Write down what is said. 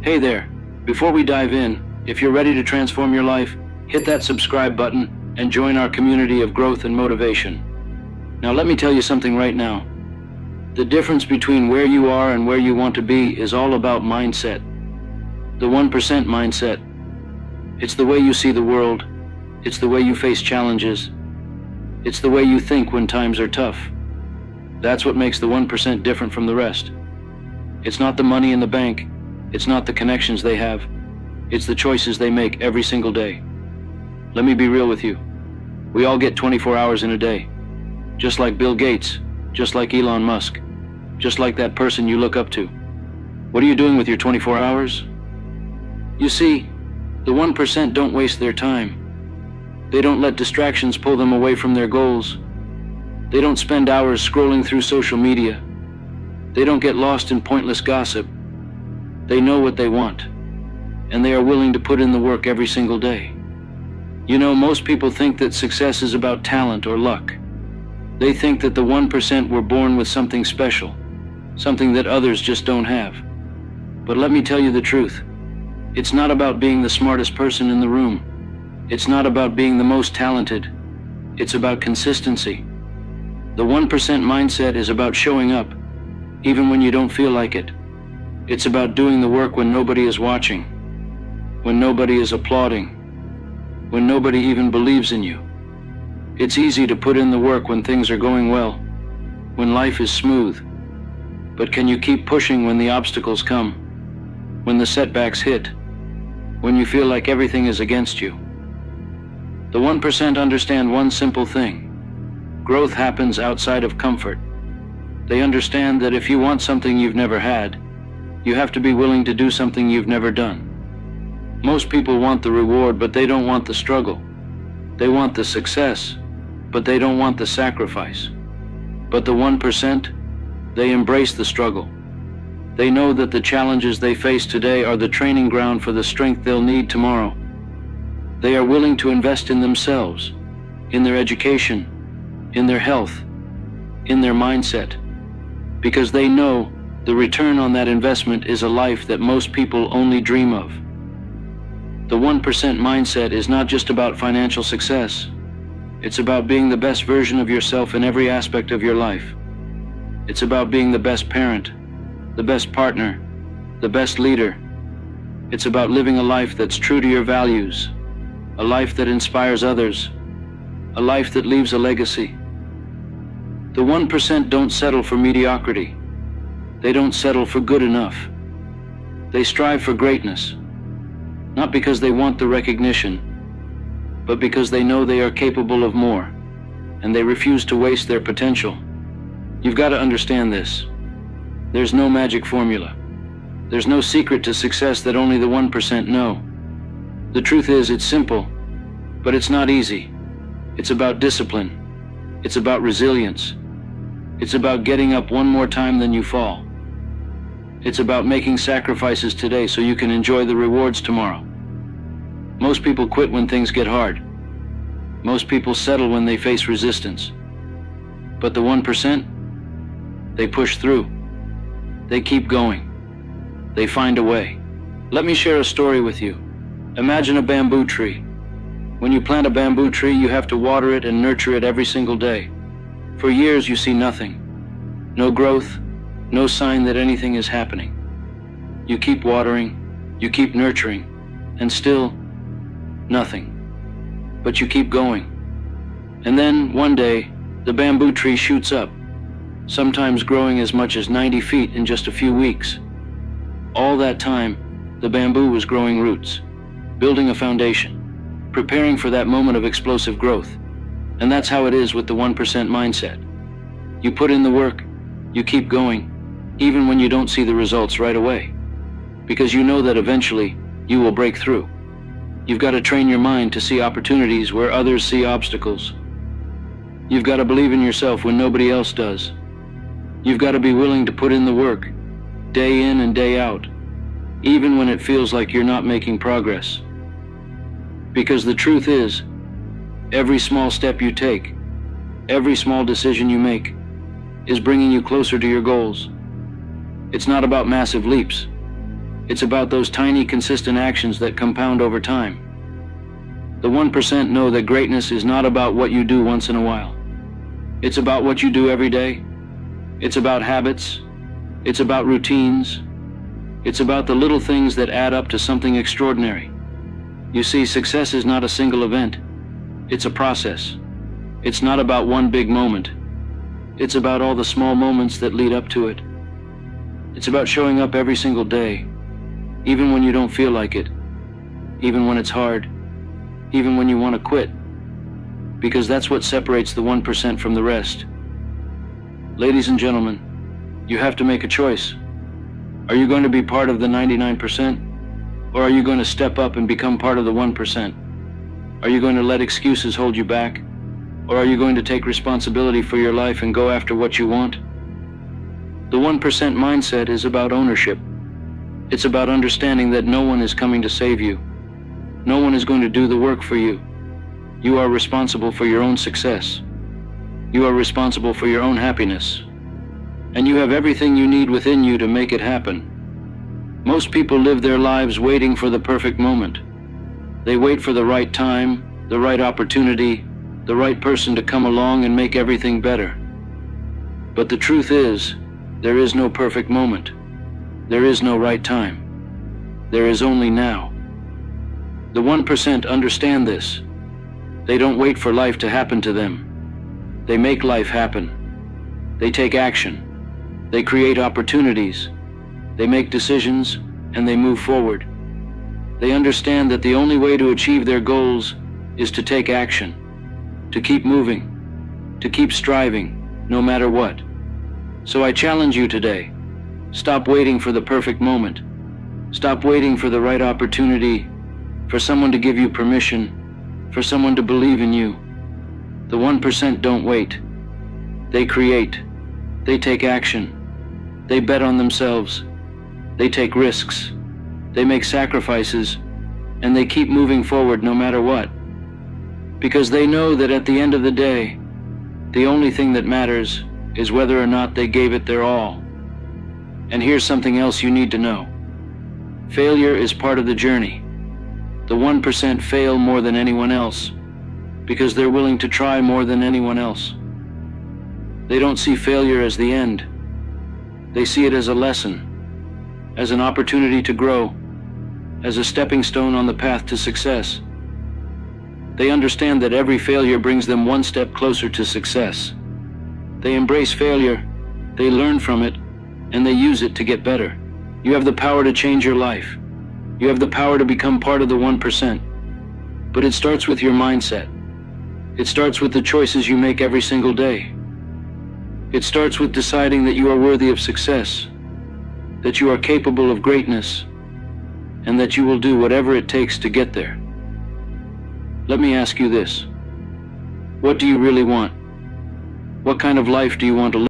Hey there, before we dive in, if you're ready to transform your life, hit that subscribe button and join our community of growth and motivation. Now let me tell you something right now. The difference between where you are and where you want to be is all about mindset. The 1% mindset. It's the way you see the world. It's the way you face challenges. It's the way you think when times are tough. That's what makes the 1% different from the rest. It's not the money in the bank. It's not the connections they have. It's the choices they make every single day. Let me be real with you. We all get 24 hours in a day. Just like Bill Gates, just like Elon Musk, just like that person you look up to. What are you doing with your 24 hours? You see, the 1% don't waste their time. They don't let distractions pull them away from their goals. They don't spend hours scrolling through social media. They don't get lost in pointless gossip. They know what they want, and they are willing to put in the work every single day. You know, most people think that success is about talent or luck. They think that the 1% were born with something special, something that others just don't have. But let me tell you the truth. It's not about being the smartest person in the room. It's not about being the most talented. It's about consistency. The 1% mindset is about showing up, even when you don't feel like it. It's about doing the work when nobody is watching, when nobody is applauding, when nobody even believes in you. It's easy to put in the work when things are going well, when life is smooth. But can you keep pushing when the obstacles come, when the setbacks hit, when you feel like everything is against you? The 1% understand one simple thing. Growth happens outside of comfort. They understand that if you want something you've never had, you have to be willing to do something you've never done. Most people want the reward, but they don't want the struggle. They want the success, but they don't want the sacrifice. But the 1%, they embrace the struggle. They know that the challenges they face today are the training ground for the strength they'll need tomorrow. They are willing to invest in themselves, in their education, in their health, in their mindset, because they know the return on that investment is a life that most people only dream of. The 1% mindset is not just about financial success. It's about being the best version of yourself in every aspect of your life. It's about being the best parent, the best partner, the best leader. It's about living a life that's true to your values, a life that inspires others, a life that leaves a legacy. The 1% don't settle for mediocrity. They don't settle for good enough. They strive for greatness, not because they want the recognition, but because they know they are capable of more, and they refuse to waste their potential. You've got to understand this. There's no magic formula. There's no secret to success that only the 1% know. The truth is, it's simple, but it's not easy. It's about discipline. It's about resilience. It's about getting up one more time than you fall. It's about making sacrifices today so you can enjoy the rewards tomorrow. Most people quit when things get hard. Most people settle when they face resistance. But the 1%, they push through. They keep going. They find a way. Let me share a story with you. Imagine a bamboo tree. When you plant a bamboo tree, you have to water it and nurture it every single day. For years, you see nothing. No growth, no sign that anything is happening. You keep watering, you keep nurturing, and still nothing. But you keep going. And then, one day, the bamboo tree shoots up, sometimes growing as much as 90 feet in just a few weeks. All that time, the bamboo was growing roots, building a foundation, preparing for that moment of explosive growth. And that's how it is with the 1% mindset. You put in the work, you keep going, even when you don't see the results right away, because you know that eventually you will break through. You've got to train your mind to see opportunities where others see obstacles. You've got to believe in yourself when nobody else does. You've got to be willing to put in the work, day in and day out, even when it feels like you're not making progress. Because the truth is, every small step you take, every small decision you make, is bringing you closer to your goals. It's not about massive leaps. It's about those tiny, consistent actions that compound over time. The 1% know that greatness is not about what you do once in a while. It's about what you do every day. It's about habits. It's about routines. It's about the little things that add up to something extraordinary. You see, success is not a single event. It's a process. It's not about one big moment. It's about all the small moments that lead up to it. It's about showing up every single day, even when you don't feel like it, even when it's hard, even when you want to quit, because that's what separates the 1% from the rest. Ladies and gentlemen, you have to make a choice. Are you going to be part of the 99%, or are you going to step up and become part of the 1%? Are you going to let excuses hold you back, or are you going to take responsibility for your life and go after what you want? The 1% mindset is about ownership. It's about understanding that no one is coming to save you. No one is going to do the work for you. You are responsible for your own success. You are responsible for your own happiness. And you have everything you need within you to make it happen. Most people live their lives waiting for the perfect moment. They wait for the right time, the right opportunity, the right person to come along and make everything better. But the truth is, there is no perfect moment. There is no right time. There is only now. The 1% understand this. They don't wait for life to happen to them. They make life happen. They take action. They create opportunities. They make decisions, and they move forward. They understand that the only way to achieve their goals is to take action, to keep moving, to keep striving, no matter what. So I challenge you today. Stop waiting for the perfect moment. Stop waiting for the right opportunity, for someone to give you permission, for someone to believe in you. The 1% don't wait. They create. They take action. They bet on themselves. They take risks. They make sacrifices, and they keep moving forward no matter what. Because they know that at the end of the day, the only thing that matters is whether or not they gave it their all. And here's something else you need to know. Failure is part of the journey. The 1% fail more than anyone else because they're willing to try more than anyone else. They don't see failure as the end. They see it as a lesson, as an opportunity to grow, as a stepping stone on the path to success. They understand that every failure brings them one step closer to success. They embrace failure, they learn from it, and they use it to get better. You have the power to change your life. You have the power to become part of the 1%. But it starts with your mindset. It starts with the choices you make every single day. It starts with deciding that you are worthy of success, that you are capable of greatness, and that you will do whatever it takes to get there. Let me ask you this. What do you really want? What kind of life do you want to live?